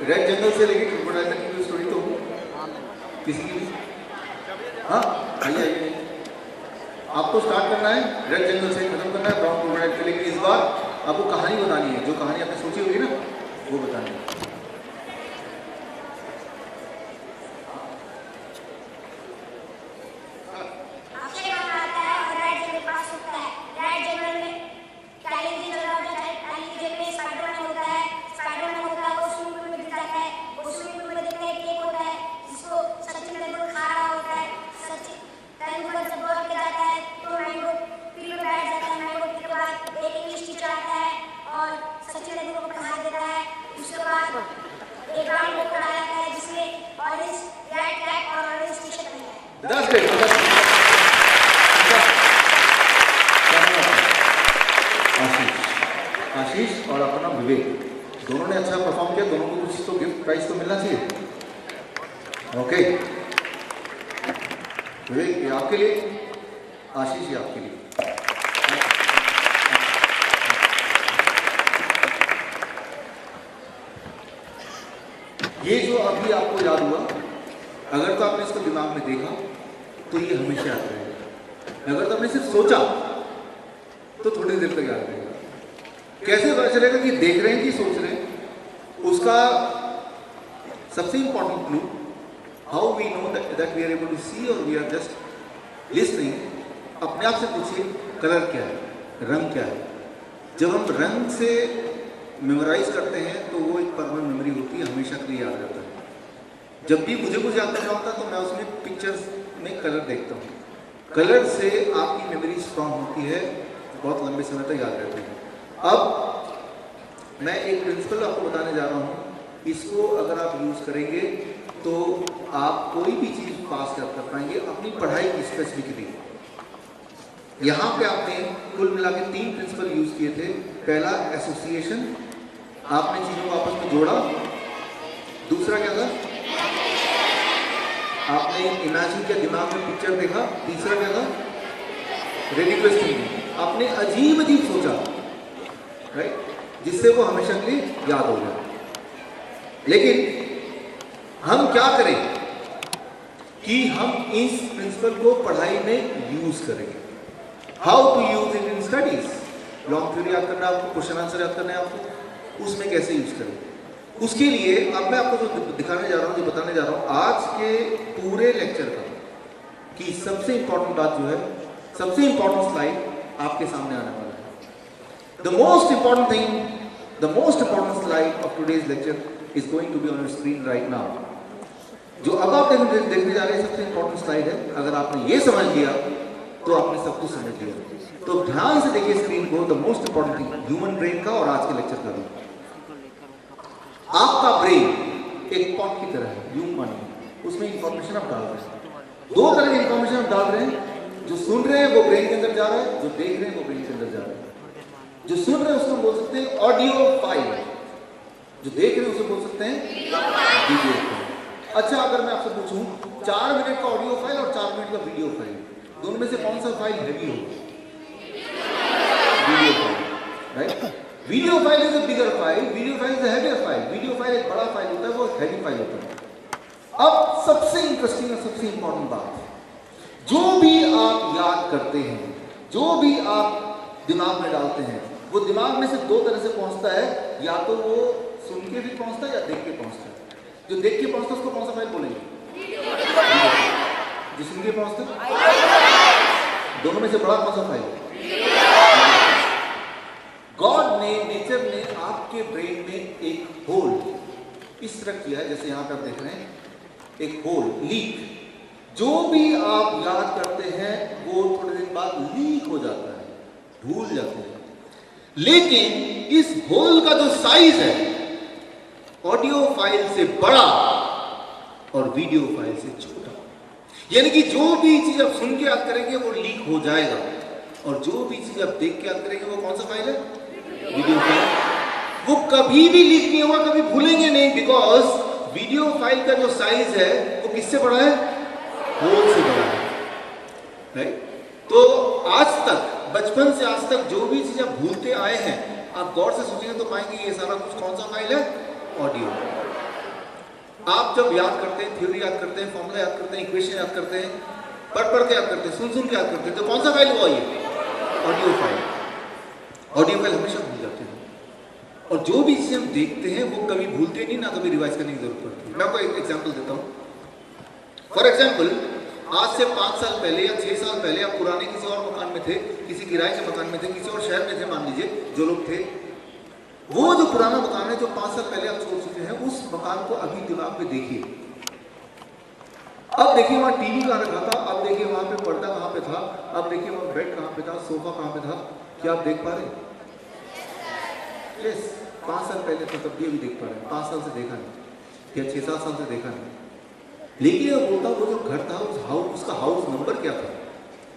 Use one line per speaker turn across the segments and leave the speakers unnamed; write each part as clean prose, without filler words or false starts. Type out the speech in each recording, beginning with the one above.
Red जंगल से लेके crocodile तक की स्टोरी तो किसी की भी? हाँ आइए आइए, आपको स्टार्ट करना है रेड जंगल से, खत्म करना है ब्राउन क्रोकोडाइल से, लेकिन इस बार आपको कहानी बतानी है, जो कहानी आपने सोची होगी ना वो बतानी है। आशीष और अपना विवेक, दोनों ने अच्छा परफॉर्म किया, दोनों को कुछ तो गिफ्ट प्राइस तो मिलना चाहिए। ओके विवेक ये आपके लिए, आशीष ये आपके लिए। ये जो अभी आपको याद हुआ, अगर तो आपने इसको दिमाग में देखा तो ये हमेशा याद रहेगा, अगर तो आपने सिर्फ सोचा तो थोड़ी देर तक याद रहेगा। कैसे पता चलेगा कि देख रहे हैं कि सोच रहे हैं? उसका सबसे important clue, how we know that we are able to see और वी आर जस्ट लिसनिंग, अपने आप से पूछिए कलर क्या है, रंग क्या है। जब हम रंग से मेमोराइज करते हैं तो वो एक परमानेंट मेमोरी होती है, हमेशा के लिए याद रहता है। जब भी मुझे कुछ याद करना होता है तो मैं उसमें पिक्चर्स में कलर देखता हूँ, कलर से आपकी मेमोरी स्ट्रांग होती है, बहुत लंबे समय तक याद रहती है। अब मैं एक प्रिंसिपल आपको बताने जा रहा हूँ, इसको अगर आप यूज़ करेंगे तो आप कोई भी चीज़ पास कर पाएंगे अपनी पढ़ाई की स्पेसिफिकली। यहाँ पे आपने कुल मिला के 3 प्रिंसिपल यूज़ किए थे। पहला एसोसिएशन, आपने चीज़ों को आपस में जोड़ा। दूसरा क्या था? आपने इमेजिन किया, दिमाग में पिक्चर देखा। तीसरा क्या था? रिडिकुलस थिंकिंग, आपने अजीब अजीब सोचा, राइट, जिससे वो हमेशा के लिए याद हो जाए। लेकिन हम क्या करें कि हम इस प्रिंसिपल को पढ़ाई में यूज करेंगे। How to use it in studies. Long theory याद करना है आपको, क्वेश्चन आंसर याद करना है आपको, उसमें कैसे यूज करेंगे। उसके लिए अब मैं आपको जो दिखाने जा रहा हूँ, जो बताने जा रहा हूँ आज के पूरे लेक्चर का, कि सबसे इंपॉर्टेंट बात जो है, सबसे इंपॉर्टेंट स्लाइड आपके सामने आने वाला है। The most important thing, the most important slide of today's lecture is going to be on your screen right now. जो अब आप देखने जा रहे हैं सबसे इंपॉर्टेंट स्लाइड है। अगर आपने ये समझ लिया तो आपने सब कुछ समझ लिया। तो ध्यान से देखिए स्क्रीन को। The most important thing human brain का और आज के लेक्चर का भी। आपका ब्रेन एक पॉट की तरह है, यूं मानिए, उसमें इंफॉर्मेशन आप डाल रहे हैं। 2 तरह की इंफॉर्मेशन आप डाल रहे हैं, जो सुन रहे हैं वो ब्रेन के अंदर जा रहा है, जो देख रहे हैं वो ब्रेन के अंदर जा रहा है। जो सुन रहे हैं उसको बोल सकते हैं ऑडियो फाइल, जो देख रहे हैं उसे बोल सकते हैं वीडियो फाइल। अच्छा अगर मैं आपसे पूछूं 4 मिनट का ऑडियो फाइल और 4 मिनट का वीडियो फाइल, दोनों में से कौन सा फाइल हैवी होगा? Video file, right. Video file is a bigger file, video file is a heavier file. Video file एक बड़ा फाइल होता है, वो हैवी फाइल होता है। अब सबसे इंटरेस्टिंग और सबसे इंपॉर्टेंट बात, जो भी आप याद करते हैं, जो भी आप दिमाग में डालते हैं, वो दिमाग में से 2 तरह से पहुंचता है, या तो वो सुन के भी पहुंचता है या देख के पहुंचता है। जो देख के पहुंचता है उसको कौन सा फाइल बोलेंगे? जो सुन के पहुंचता है, दोनों में से बड़ा कौन सा फाइल? गॉड ने, नेचर ने आपके ब्रेन में एक होल इस तरह किया है, जैसे यहां पर आप देख रहे हैं, एक होल, लीक। जो भी आप याद करते हैं वो थोड़े दिन बाद लीक हो जाता है, भूल जाते हैं। लेकिन इस होल का जो साइज है, ऑडियो फाइल से बड़ा और वीडियो फाइल से छोटा। यानी कि जो भी चीज आप सुन के याद करेंगे वो लीक हो जाएगा, और जो भी चीज आप देख के याद करेंगे वो कौन सा फाइल है? Video file. वो कभी भी लीक नहीं होगा, कभी भूलेंगे नहीं, बिकॉज वीडियो फाइल का जो साइज है वो किससे बड़ा है? होल से बड़ा है, राइट। तो आज तक, बचपन से आज तक जो भी चीज आप भूलते आए हैं, आप गौर से सोचेंगे तो पाएंगे ये सारा कुछ कौन सा फाइल है? ऑडियो। आप जब याद करते हैं, थ्योरी याद करते हैं, फॉर्मूला याद करते हैं, इक्वेशन याद करते हैं, पढ़ के याद करते हैं, सुन के याद करते हैं, तो कौन सा फाइल हुआ ये? Audio file. ऑडियो फाइल हमेशा भूल जाते हैं, और जो भी चीज़ें हम देखते हैं वो कभी भूलते नहीं, ना कभी रिवाइज करने की जरूरत पड़ती है। मैं आपको एक एग्जाम्पल देता हूँ। फॉर एग्जाम्पल, आज से 5 साल पहले या 6 साल पहले आप पुराने किसी और मकान में थे, किसी किराए के मकान में थे, किसी और शहर में थे, मान लीजिए जो लोग थे, वो जो पुराना मकान है जो 5 साल पहले आप छोड़ चुके हैं, उस मकान को अभी दिमाग में देखिए। अब देखिए वहाँ टीवी कहाँ रखा था, अब देखिए वहाँ पे पर्दा कहाँ पे था, अब देखिए वहाँ बेड कहाँ पे था, सोफा कहाँ पे था। क्या आप देख पा रहे हैं? यस, 5 साल पहले था तब भी अभी देख पा रहे हैं, 5 साल से देखा नहीं या 6-7 साल से देखा नहीं। लेकिन अब बोलता वो जो घर था उसका हाउस नंबर क्या था,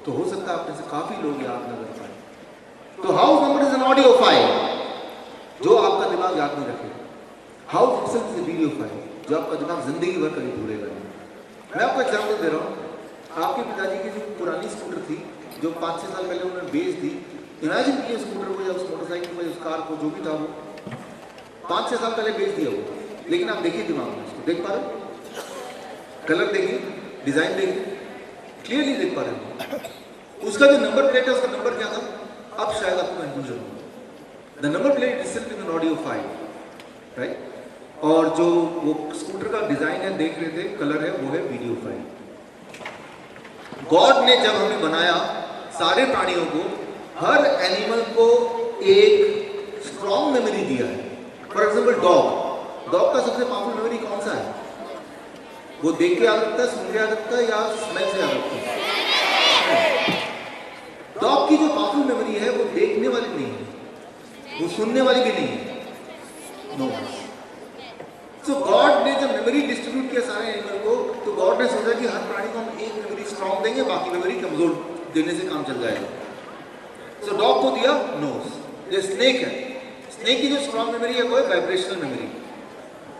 तो हो सकता है आप में से काफी लोग याद न कर पाए। तो house number is an audio file जो आपका दिमाग याद नहीं रखेगा। House itself is a video file जो आपका दिमाग जिंदगी भर कभी भूलेगा नहीं। मैं आपको एग्जाम्पल दे रहा हूँ। आपके पिताजी की जो पुरानी स्कूटर थी जो 5-6 साल पहले उन्होंने बेच दी, इमेजिन कीजिए स्कूटर को या उस मोटरसाइकिल को, उस कार को, जो भी था वो 5-6 साल पहले बेच दिया वो, लेकिन आप देखिए दिमाग में उसको, देख पा रहे हो? कलर देखिए, डिजाइन देखिए, क्लियरली देख पा रहे हो। उसका जो नंबर प्लेट है उसका नंबर क्या था, अब शायद आपको कंफ्यूजन हो। The number plate itself is an audio file, right? और जो वो स्कूटर का डिजाइन है देख रहे थे, कलर है, वो है वीडियो फाइल। गॉड ने जब हमें बनाया, सारे प्राणियों को, हर एनिमल को एक स्ट्रॉन्ग मेमोरी दिया है। फॉर एग्जाम्पल डॉग का सबसे पावरफुल मेमोरी कौन सा है? वो देख के याद रखता है, सुन के याद रखता है, या स्मेल से याद रखता है? डॉग की जो पावरफुल मेमोरी है वो देखने वाली नहीं है, वो सुनने वाली भी नहीं है। नो। सो गॉड ने जब मेमोरी डिस्ट्रीब्यूट किया सारे एनिमल को, तो गॉड ने सोचा कि हर प्राणी को हम एक मेमोरी स्ट्रॉन्ग देंगे, बाकी मेमोरी कमजोर देने से काम चल जाएगा। सो डॉग को दिया नोज। जो स्नेक है, स्नेक की जो स्ट्रॉन्ग मेमोरी है वो है vibrational memory,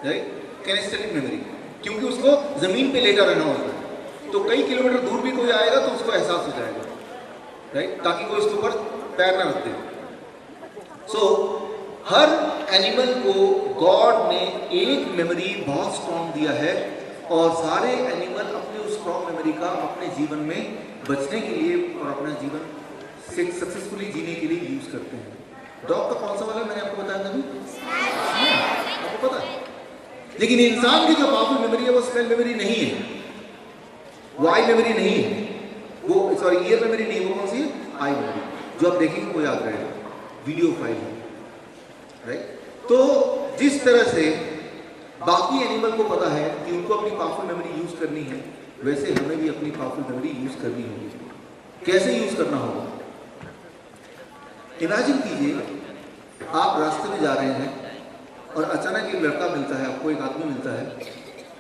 right? Kinaesthetic memory, क्योंकि उसको जमीन पे लेकर रहना होता है, तो कई किलोमीटर दूर भी कोई आएगा तो उसको एहसास हो जाएगा, राइट? ताकि कोई उसके ऊपर पैर ना रख दे। सो हर एनिमल को गॉड ने एक मेमोरी बहुत स्ट्रॉन्ग दिया है, और सारे एनिमल अपने उस स्ट्रॉन्ग मेमोरी का अपने जीवन में बचने के लिए और अपना जीवन सक्सेसफुली जीने के लिए यूज करते हैं। डॉग का कौन सा वाला मैंने आपको बताया था, आपको पता है? लेकिन इंसान की जो पावरफुल मेमोरी है वो स्मेल मेमोरी नहीं है, वो आई मेमोरी नहीं है, वो सॉरी ईयर मेमोरी नहीं, वो कौन सी है? आई मेमोरी, जो आप देखेंगे वो याद रहेगा, वीडियो फाइल है, राइट? तो जिस तरह से बाकी एनिमल को पता है कि उनको अपनी पावरफुल मेमोरी यूज करनी है, वैसे हमें भी अपनी पावरफुल मेमोरी यूज करनी होगी। कैसे यूज करना होगा? इमेजिन कीजिए आप रास्ते में जा रहे हैं और अचानक एक लड़का मिलता है आपको, एक आदमी मिलता है,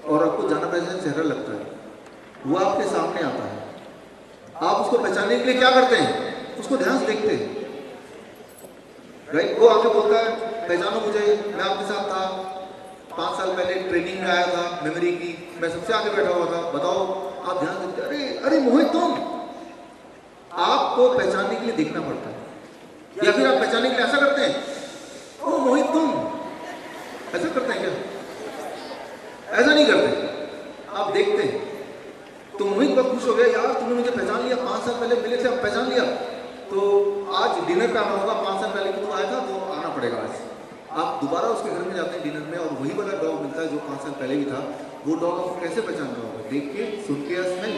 और आपको जाना पहचाना चेहरा लगता है, वो आपके सामने आता है, आप उसको पहचानने के लिए क्या करते हैं? उसको ध्यान से देखते हैं, राइट? वो आके बोलता है पहचानो मुझे, मैं आपके साथ था 5 साल पहले, ट्रेनिंग में आया था मेमोरी की, मैं सबसे आगे बैठा हुआ था, बताओ। आप ध्यान देते, अरे मोहित तुम। आपको पहचानने के लिए देखना पड़ता है, या फिर आप पहचानने के लिए ऐसा करते हैं, ओ मोहित तुम, ऐसा करते हैं क्या? ऐसा नहीं करते, आप देखते हैं। तो मोहित बहुत खुश हो गया, यार तुमने मुझे पहचान लिया, 5 साल पहले मिले थे, अब पहचान लिया, तो आज डिनर पे आना होगा, 5 साल पहले भी तो आया था, तो आना पड़ेगा आज। आप दोबारा उसके घर में जाते हैं डिनर में, और वही वाला डॉग मिलता है जो 5 साल पहले भी था। वो डॉग आपको कैसे पहचान रहा होगा? देख के, सुन के, या स्मेल?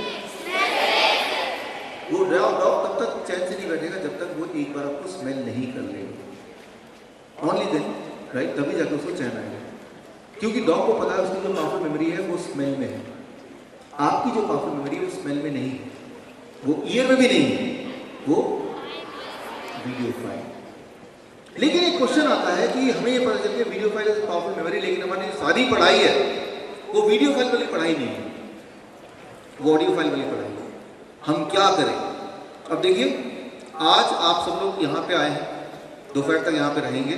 वो डॉग तब तक चैन से नहीं बैठेगा जब तक वो एक बार आपको स्मेल नहीं कर लेगा। Only then, right? तभी जाकर उसको चैन आएगा, क्योंकि डॉग को पता है उसकी जो पावरफुल मेमोरी है वो स्मेल में है। आपकी जो पावरफुल मेमोरी है वो स्मेल में नहीं है, वो ईयर में भी नहीं है, वो वीडियो फाइल। लेकिन एक क्वेश्चन आता है कि हमें ये पता चलता है video file is powerful memory, लेकिन हमारी सारी पढ़ाई है वो वीडियो फाइल वाली पढ़ाई नहीं है, वो ऑडियो फाइल वाली पढ़ाई है। हम क्या करें? अब देखिए, आज आप सब लोग यहाँ पे आए हैं, दोपहर तक यहाँ पे रहेंगे,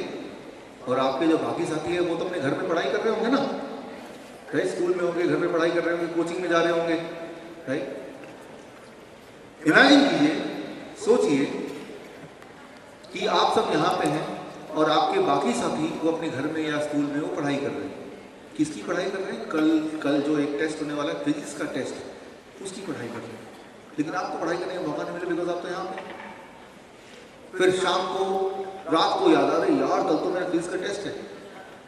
और आपके जो बाकी साथी है वो तो अपने घर में पढ़ाई कर रहे होंगे ना, राइट? स्कूल में होंगे, घर में पढ़ाई कर रहे होंगे, कोचिंग में जा रहे होंगे, राइट? इमेजिन कीजिए, सोचिए कि आप सब यहाँ पे हैं और आपके बाकी साथी वो अपने घर में या स्कूल में वो पढ़ाई कर रहे हैं। किसकी पढ़ाई कर रहे हैं? कल जो एक टेस्ट होने वाला है फिजिक्स का टेस्ट, उसकी पढ़ाई कर रहे हैं। लेकिन आपको पढ़ाई करने का मौका नहीं मिले बिकॉज आप तो यहाँ पे। फिर शाम को रात को याद आ रही यार कल तो मेरा फिजिक्स का टेस्ट है,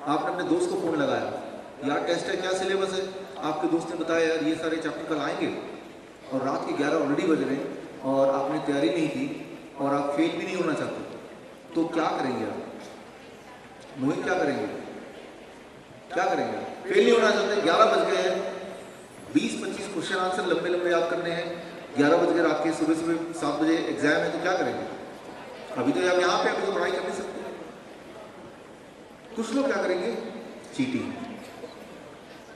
आपने अपने दोस्त को फोन लगाया, यार टेस्ट है क्या सिलेबस है? आपके दोस्त ने बताया यार ये सारे चैप्टर कल आएंगे, और रात के 11 ऑलरेडी बज रहे हैं और आपने तैयारी नहीं की और आप फेल भी नहीं होना चाहते, तो क्या करेंगे आप? मोहित क्या करेंगे? क्या करेंगे? फेल नहीं होना चाहते, 11 बज गए हैं, 20-25 क्वेश्चन आंसर लंबे लंबे याद करने हैं, 11 बज गए रात के, सुबह 7 बजे एग्जाम है, तो क्या करेंगे? अभी तो आप यहाँ पे अभी तो पढ़ाई कर नहीं सकते। कुछ लोग क्या करेंगे? चीटिंग,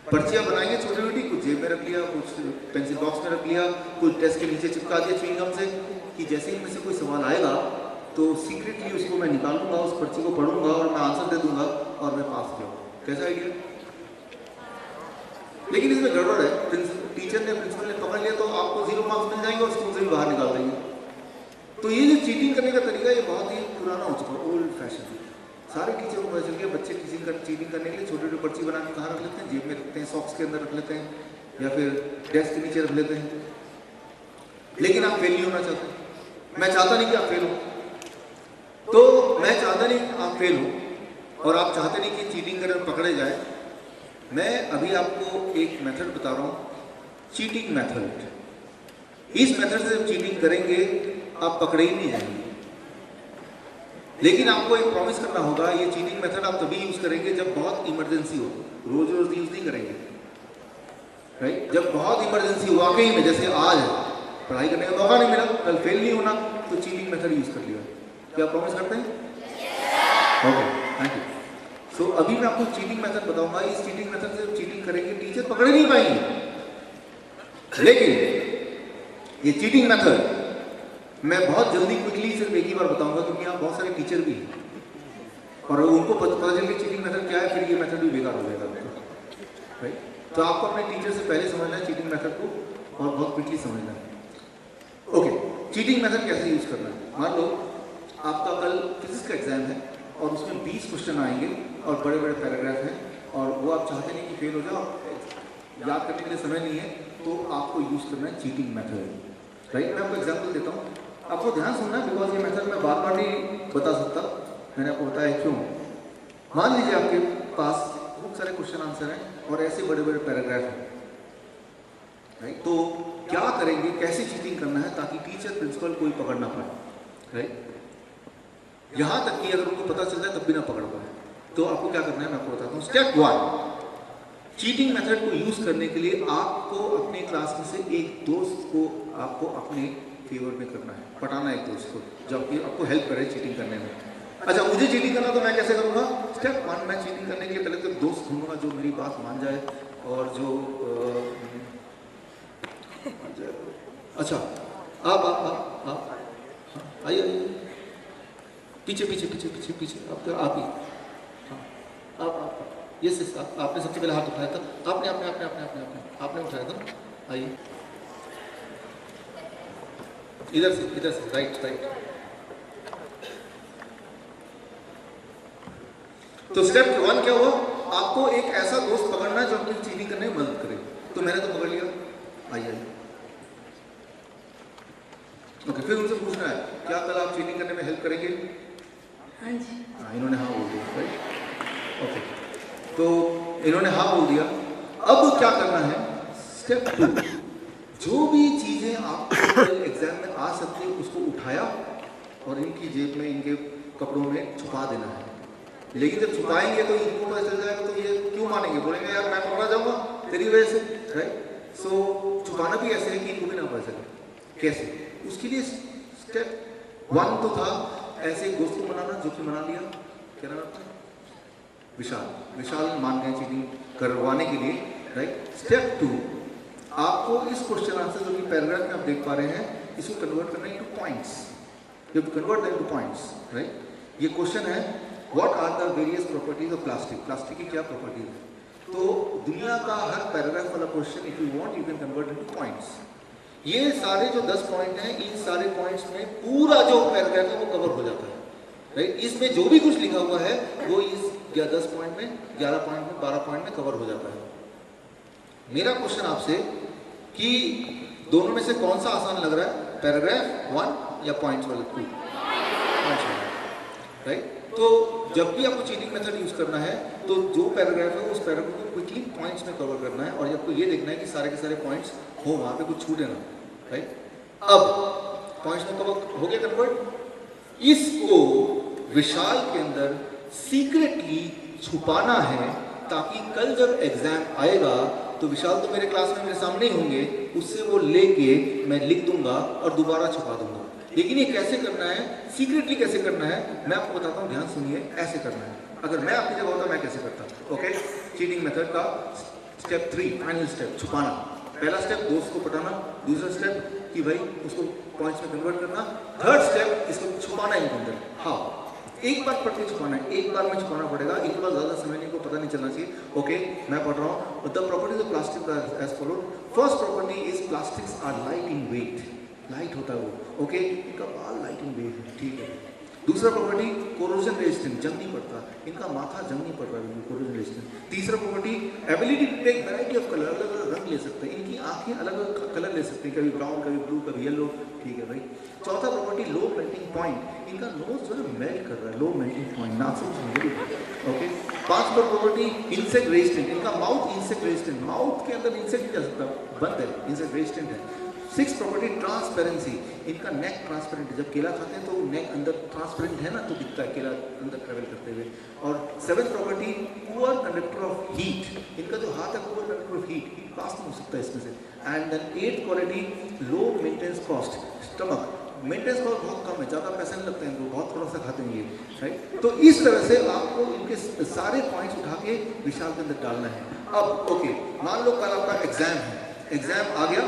पर्चियां बनाएंगे छोटी छोटी, कुछ जेब में रख लिया, कुछ पेंसिल बॉक्स में रख लिया, कुछ डेस्क के नीचे चिपका दिया च्युइंगम से, कि जैसे ही इनमें से कोई सवाल आएगा तो सीक्रेटली उसको मैं निकालूंगा, उस पर्ची को पढ़ूंगा और मैं आंसर दे दूंगा और मैं पास हो जाऊंगा। कैसा आइडिया? लेकिन इसमें गड़बड़ है, टीचर ने प्रिंसिपल ने पकड़ लिया तो आपको 0 मार्क्स मिल जाएंगे और स्कूल से भी बाहर निकाल देंगे। तो ये जो चीटिंग करने का तरीका ये बहुत ही पुराना हो चुका है, ओल्ड फैशन। सारे टीचरों को पता चल गया बच्चे चीटिंग करने के लिए छोटे छोटे पर्ची बना के कहाँ रख लेते हैं? जेब में रखते हैं, सॉक्स के अंदर रख लेते हैं, या फिर डेस्क के नीचे रख लेते हैं। लेकिन आप फेल नहीं होना चाहते। मैं चाहता नहीं कि आप फेल हो, तो मैं चाहता नहीं कि आप फेल हो और आप चाहते नहीं कि चीटिंग करें और पकड़े जाए। मैं अभी आपको एक मेथड बता रहा हूँ, चीटिंग मेथड। इस मेथड से जब चीटिंग करेंगे आप पकड़े ही नहीं जाएंगे। लेकिन आपको एक प्रॉमिस करना होगा, ये चीटिंग मेथड आप तभी यूज करेंगे जब बहुत इमरजेंसी हो, रोज रोज यूज नहीं करेंगे, राइट? जब बहुत इमरजेंसी हो, वाकई में जैसे आज पढ़ाई करने का मौका नहीं मिला, कल फेल नहीं होना, तो चीटिंग मेथड यूज कर लिया। क्या प्रॉमिस करते हैं? Okay, thank you. सो अभी मैं आपको चीटिंग मेथड बताऊंगा। इस चीटिंग मेथड से चीटिंग करेंगे टीचर पकड़े नहीं पाएंगे। लेकिन ये चीटिंग मेथड मैं बहुत जल्दी क्विकली सिर्फ एक ही बार बताऊंगा, क्योंकि यहाँ बहुत सारे टीचर भी हैं और उनको पता चल गया चीटिंग मेथड क्या है, फिर ये मेथड भी बेकार हो जाएगा, राइट? तो आपको अपने टीचर से पहले समझना है चीटिंग मेथड को और बहुत क्विकली समझना है। ओके, चीटिंग मेथड कैसे यूज करना है? मान लो आपका कल फिजिक्स का एग्जाम है और उसमें 20 क्वेश्चन आएंगे और बड़े बड़े पैराग्राफ हैं और वो आप चाहते नहीं कि फेल हो जाओ, याद करने के लिए समय नहीं है, तो आपको यूज करना है चीटिंग मेथड, राइट? मैं आपको एग्जाम्पल देता हूँ, आपको ध्यान सुनना है, बिकॉज ये मेथड मैं बार बार नहीं बता सकता, मैंने आपको बताया क्यों। मान लीजिए आपके पास बहुत सारे क्वेश्चन आंसर हैं और ऐसे बड़े बड़े पैराग्राफ हैं, राइट? तो क्या करेंगे, कैसे चीटिंग करना है ताकि टीचर प्रिंसिपल कोई पकड़ ना पाए, राइट? यहां तक कि अगर उनको पता चल जाए तब भी ना पकड़ पाए, तो आपको क्या करना है मैं आपको बताता हूँ। स्टेप 1, चीटिंग मेथड को यूज करने के लिए आपको अपने क्लास में से एक दोस्त को आपको अपने फेवर में करना है, पटाना एक दोस्त को जो आपको हेल्प करे चीटिंग करने में। अच्छा, मुझे चीटिंग करना तो मैं कैसे करूँगा? स्टेप 1, मैं चीटिंग करने के लिए पहले तो दोस्त ढूंढूंगा जो मेरी बात मान जाए और जो अच्छा आप आइए, पीछे पीछे पीछे पीछे पीछे आप ही, हाँ आप यस यस, आपने सबसे पहले हाथ उठाया था, आपने उठाया था, आइए इधर से राइट। तो स्टेप 1 क्या हुआ? आपको एक ऐसा दोस्त पकड़ना है जो आपकी चीटिंग करने में मदद करे। तो मैंने तो पकड़ लिया, आइए ओके। फिर उनसे पूछना है क्या कल आप चीटिंग करने में हेल्प करेंगे?
हाँ जी।
इन्होंने हाँ बोल दिया, राइट? ओके, तो इन्होंने हाँ बोल दिया। अब क्या करना है? स्टेप 2, जो भी चीजें आपको एग्जाम में आ सकती है उसको उठाया और इनकी जेब में, इनके कपड़ों में छुपा देना है। लेकिन जब छुपाएंगे तो इनको पता चल जाएगा, तो ये क्यों मानेंगे, बोलेंगे यार मैं पकड़ा जाऊंगा तेरी वजह से, राइट? सो छुपाना भी ऐसे है कि इनको भी ना पता चले। कैसे? उसके लिए स्टेप 1 तो था ऐसे एक दोस्त को बनाना जो कि मना लिया, क्या नाम था? विशाल मान गए चीटिंग करवाने के लिए, राइट? स्टेप 2, आपको इस क्वेश्चन आंसर जो कि पैराग्राफ में आप देख पा रहे हैं, इसको कन्वर्ट करना into points. You have to convert that into points, right? ये क्वेश्चन है what are the various properties of plastic की क्या प्रॉपर्टीज है? तो दुनिया का हर पैराग्राफ वाला question if you want you can convert into points. ये सारे जो 10 पॉइंट हैं, इन सारे पॉइंट्स में पूरा जो पैराग्राफ है वो कवर हो जाता है, राइट? इसमें जो भी कुछ लिखा हुआ है वो इस या 10 पॉइंट में, 11 पॉइंट में, 12 पॉइंट में कवर हो जाता है। मेरा क्वेश्चन आपसे कि दोनों में से कौन सा आसान लग रहा है, पैराग्राफ 1 या पॉइंट्स वाले 2? राइट। तो जब भी आपको चीटिंग मेथड यूज करना है तो जो पैराग्राफ है उस पैराग्राफ को क्विकली पॉइंट्स में कवर करना है और आपको ये देखना है कि सारे के सारे पॉइंट्स हो, वहां पे कुछ छूटे ना। राइट। अब पॉइंट्स में कवर हो गया कन्वर्ट। इसको विशाल के अंदर सीक्रेटली छुपाना है ताकि कल जब एग्जाम आएगा तो विशाल तो मेरे क्लास में मेरे सामने ही होंगे, उससे वो लेके मैं लिख दूंगा और दोबारा छुपा दूंगा। लेकिन ये कैसे करना है, सीक्रेटली कैसे करना है, मैं आपको बताता हूँ, ध्यान सुनिए। ऐसे करना है, अगर मैं आपकी जगह होता मैं कैसे करता। ओके, चीटिंग मेथड का स्टेप 3, फाइनल स्टेप, छुपाना। पहला स्टेप दोस्त को पटाना, दूसरा स्टेप कि भाई उसको पॉइंट्स में कन्वर्ट करना, थर्ड स्टेप इसको छुपाना इनके अंदर। हाँ, एक बार पढ़ के छुपाना है, एक बार में छुपाना पड़ेगा, एक बार ज़्यादा समझने को पता नहीं चलना चाहिए। ओके, मैं पढ़ रहा हूँ। The properties of plastic as followed. First property is plastics are light in weight, light होता है वो। ओके, इनका बाल लाइट इन वेट है, ठीक है। दूसरा प्रॉपर्टी कोरोजन रेजिस्टेंट, जंग नहीं पड़ता, इनका माथा जंग नहीं पड़ रहा है, कोरोजन रेजिस्टेंट। तीसरा property ability to take variety of colour, अलग अलग रंग ले सकते हैं, इनकी आंखें अलग अलग कलर ले सकती हैं, कभी ब्राउन, कभी ब्लू, कभी येलो, ठीक है भाई। चौथा प्रॉपर्टी लो मेल्टिंग पॉइंट, इनका नोज जो है मेल्ट कर रहा है, लो मेल्टिंग पॉइंट, नाक। ओके, पांच प्रॉपर्टी इंसेक्ट रेजिस्टेंट, इनका माउथ इंसेक्ट रेजिस्टेंट, माउथ के अंदर इंसेक्ट नहीं जा सकता, बंद है, इंसेक्ट रेजिस्टेंट है। सिक्स प्रॉपर्टी ट्रांसपेरेंसी, इनका नेक ट्रांसपेरेंट है, जब केला खाते हैं तो नेक अंदर ट्रांसपेरेंट है ना, तो दिखता है केला अंदर ट्रेवल करते हुए। और seven property poor conductor of heat, इनका जो हाथ है poor conductor of heat, heat pass नहीं हो सकता इसमें से। And then eight quality low maintenance cost, stomach maintenance cost बहुत कम है, ज़्यादा पैसे नहीं लगते हैं, इनको बहुत थोड़ा सा खाते हैं ये, राइट। तो इस तरह से आपको इनके सारे पॉइंट्स उठा के विशाल के अंदर डालना है। अब ओके, मान लो कल आपका एग्जाम है, एग्जाम आ गया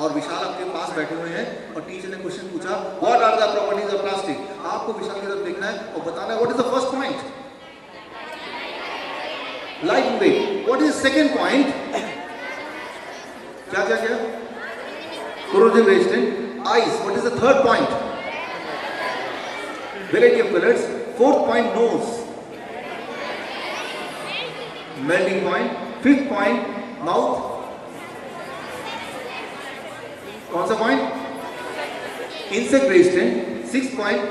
और विशाल आपके पास बैठे हुए हैं और टीचर ने क्वेश्चन पूछा what are the properties of plastic. आपको विशाल की तरफ देखना है और बताना है what is the first point, light in weight. What is second point, क्या क्या क्या, corrosion resistant, ice. What is the third point, variety of colours. Fourth point nose, melting point. Fifth point mouth, कौन सा point, insect resistant. Six point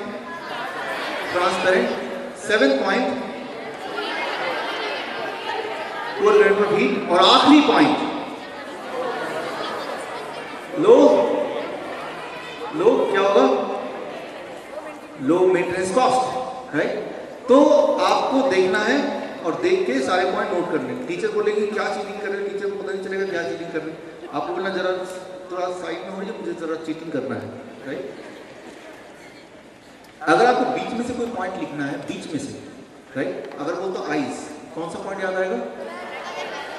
transparent. Seven point poor conductor of heat. और आखिरी point लो, लो क्या होगा, लो maintenance cost, right. तो आपको देखना है और देख के सारे पॉइंट नोट करने। टीचर बोलेगी क्या चीटिंग कर रहे हैं, टीचर को पता नहीं चलेगा क्या चीटिंग कर रहे हैं। आपको बोलना जरा थोड़ा साइड में होइए, मुझे जरा चीटिंग करना है, राइट। अगर आपको बीच में से कोई पॉइंट लिखना है, बीच में से, राइट। अगर बोलता हूं आइस, कौन सा पॉइंट याद आएगा,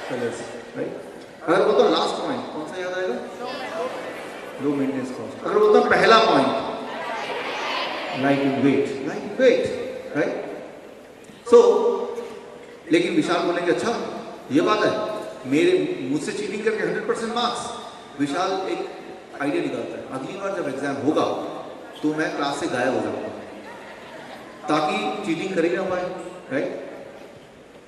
कलर्स, राइट। अगर बोलता हूं लास्ट पॉइंट, कौन सा याद आएगा, लो मेंटेनेंस कॉस्ट। अगर बोलता हूं पहला point, light in weight, light in weight, right. So लेकिन विशाल बोलेंगे अच्छा ये बात है, मेरे मुझसे चीटिंग करके 100% मार्क्स। विशाल एक आइडिया निकालता है, अगली बार जब एग्जाम होगा तो मैं क्लास से गायब हो जाऊंगा ताकि चीटिंग कर ही ना पाए, राइट।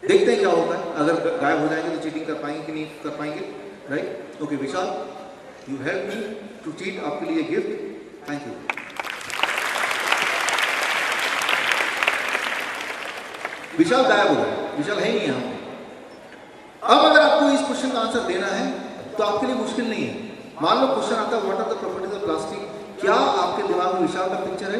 देखते हैं क्या होता है, अगर गायब हो जाएंगे तो चीटिंग कर पाएंगे कि नहीं कर पाएंगे, right. Okay Vishal, you help me to cheat, आपके लिए गिफ्ट, थैंक यू। विशाल गायब हो गया, विशाल है नहीं यहाँ पे। अब अगर आपको इस क्वेश्चन का आंसर देना है तो आपके लिए मुश्किल नहीं है। मान लो क्वेश्चन आता है what are the properties of plastic, क्या आपके दिमाग में विशाल का पिक्चर है?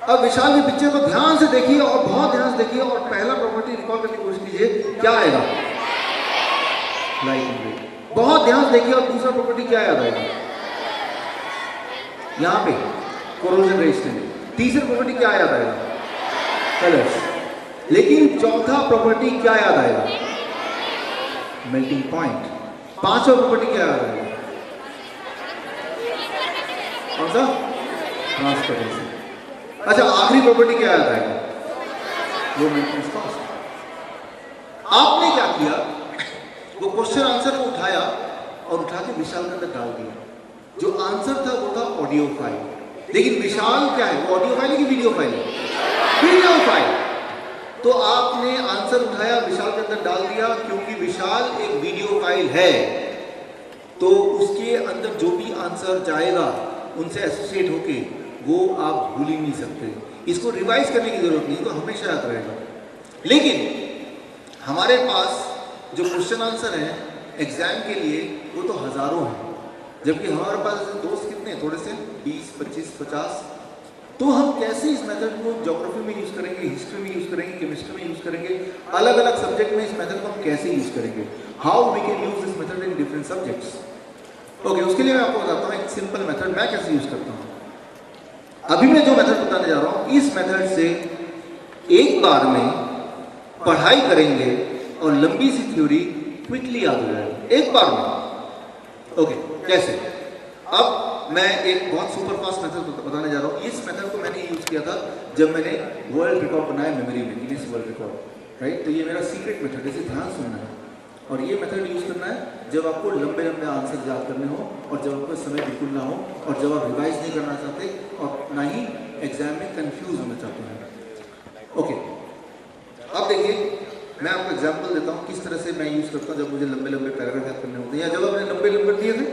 अब विशाल की पिक्चर को ध्यान से देखिए और बहुत ध्यान से देखिए और पहला प्रॉपर्टी रिकॉल करने की कोशिश कीजिए, क्या आएगा, लाइट इन वेट। बहुत ध्यान से देखिए और दूसरा प्रॉपर्टी क्या याद आएगा, यहाँ पे कोरोजन रेजिस्टेंट। तीसरी प्रॉपर्टी क्या याद आएगा, कलर्स। लेकिन चौथा प्रॉपर्टी क्या याद आएगा, मेल्टिंग पॉइंट। पांचवा प्रॉपर्टी क्या याद आएगा, कौन सा, ट्रांसपेरेंसी। अच्छा आखिरी प्रॉपर्टी क्या याद आएगा, लो मेंटेनेंस कॉस्ट। आपने क्या किया, वो क्वेश्चन आंसर को उठाया और उठा के विशाल के अंदर डाल दिया। जो आंसर था वो था ऑडियो फाइल, लेकिन विशाल क्या है, वो ऑडियो फाइल है कि वीडियो फाइल है, वीडियो फाइल। तो आपने आंसर उठाया, विशाल के अंदर डाल दिया, क्योंकि विशाल एक वीडियो फाइल है, तो उसके अंदर जो भी आंसर जाएगा उनसे एसोसिएट होके वो आप भूल ही नहीं सकते। इसको रिवाइज करने की जरूरत नहीं, तो हमेशा याद रहेगा। लेकिन हमारे पास जो क्वेश्चन आंसर है एग्जाम के लिए वो तो हजारों हैं, जबकि हमारे पास दोस्त कितने, थोड़े से 20, 25, 50। तो हम कैसे इस मेथड को ज्योग्राफी में यूज करेंगे, हिस्ट्री में यूज करेंगे, केमिस्ट्री में यूज करेंगे, अलग अलग सब्जेक्ट में इस मेथड को हम कैसे यूज करेंगे, how we can use this method in different subjects. Okay, उसके लिए मैं आपको बताता हूँ एक सिंपल मेथड मैं कैसे यूज करता हूँ। अभी मैं जो मेथड बताने जा रहा हूँ, इस मेथड से एक बार में पढ़ाई करेंगे और लंबी सी थ्योरी क्विकली याद हो जाएगी एक बार में। ओके, कैसे? अब मैं एक बहुत सुपर फास्ट मेथड बताने जा रहा हूँ। इस मेथड को मैंने यूज किया था जब मैंने वर्ल्ड रिकॉर्ड बनाया मेमोरी में, गिनीज वर्ल्ड रिकॉर्ड, राइट। तो ये मेरा सीक्रेट मेथड है, इसे ध्यान सुनना है। और ये मेथड यूज करना है जब आपको लंबे लंबे आंसर याद करने हो, और जब आपको समय बिल्कुल ना हो, और जब आप रिवाइज नहीं करना चाहते, और ना ही एग्जाम में कंफ्यूज होना चाहते हैं। ओके, अब देखिए मैं आपको एग्जांपल देता हूँ किस तरह से मैं यूज करता हूँ जब मुझे लंबे लंबे पैराग्राफ याद करने होते हैं, या जब आपने लंबे नंबर दिए थे,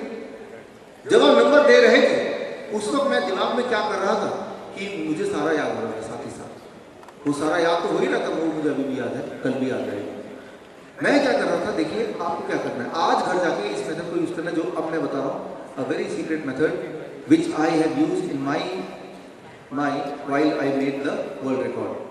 जब आप नंबर दे रहे थे उस वक्त मैं दिमाग में क्या कर रहा था कि मुझे सारा याद हो रहा था, साथ ही साथ वो सारा याद तो हो ही रहा था, वो मुझे अभी भी याद है, कल भी याद रहेगा। मैं क्या कर रहा था, देखिए आपको क्या करना है, आज घर जाके इस मेथड को यूज करना है जो अब मैं बता रहा हूँ, a very secret method which I have used in my while I made the world record.